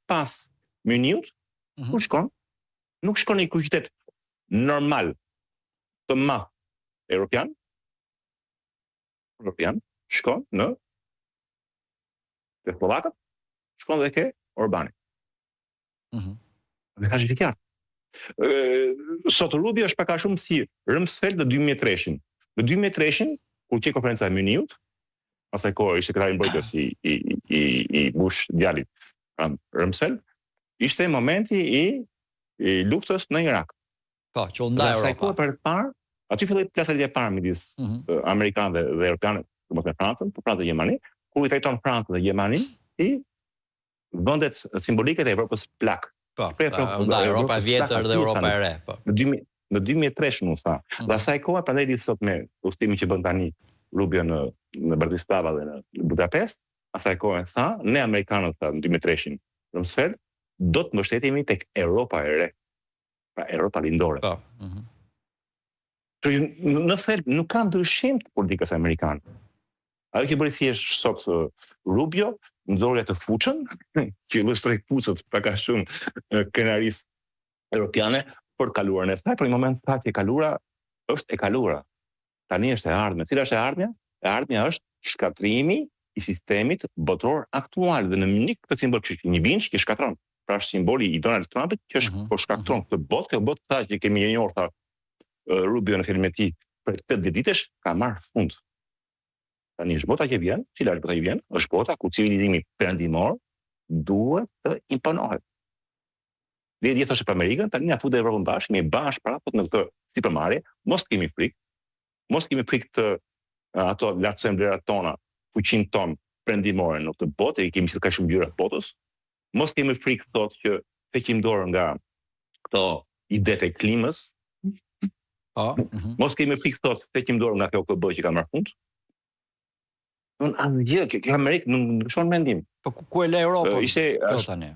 pas Muniut, ku shkon? Nuk shkon në një qytet normal të madh europian, shkon në Slovakët, shkon dhe ke Orbani. Dhe ka që qartë. Sot Rubio është pak a shumë si Rumsfeld në 2003-shin. Në 2003-shin, kur që konferenca e Muniut, asaj kohë ishte sekretari i mbrojtjes i Bush djalit Rumsfeld, ishte momenti i luftës në Irak. Po, që u nda Europa. Asaj kohë për të parë, aty filloi plasëria e parë midis amerikanëve dhe europianëve, domethënë Francën, po Francë dhe Gjermani, ku i trajton Francën dhe Gjermanin si vendet simbolike të Evropës plak. Po, nda Europa e vjetër dhe Europa e re, po. Në 2003 unë tha. Dhe asaj kohë prandaj ditë sot me udhëtimin që bën tani Rubio në Bratislava dhe në Budapest, asaj kohë tha, ne amerikanët tha në 2003-shin Rumsfeld, do të mbështetemi tek Europa e re. Pra Europa lindore. Po. Në thelb nuk ka ndryshim të politikës amerikane. Ajo që bëri thjesht sot Rubio, nxorja të fuqën, që illustroi pucët pak a shumë krenarisë europiane për kaluarën e saj, për një moment tha që kalura është e kalura. Tani është e ardhmja. Cila është e ardhmja? E ardhmja është shkatrimi i sistemit botror aktual dhe në Munich këtë simbol që një vinç që shkatron. Pra është simboli i Donald Trumpit që është po shkatron këtë botë, kjo botë tha që kemi njohur tha Rubio në filmin e tij për 8 ditësh ka marrë fund. Tani është bota që vjen, cila është bota që vjen? Është bota ku civilizimi perëndimor duhet të imponohet. Dhe dje thoshte për Amerikën, tani na futet Evropën bashkë, me bashkë parapet në këtë sipërmarrje, mos kemi frikë. Mos kemi frikë të ato lartësojmë vlerat tona, fuqinë tonë perëndimore në këtë botë, i kemi ka shumë gjëra botës. Mos kemi frikë thotë që heqim dorë nga këto idetë e klimës. Mos kemi frikë thotë heqim dorë nga kjo OKB që ka marrë fund. Asgjë, kjo Amerikë nuk ndryshon mendim. Po ku e le Europën? Ishte kjo tani.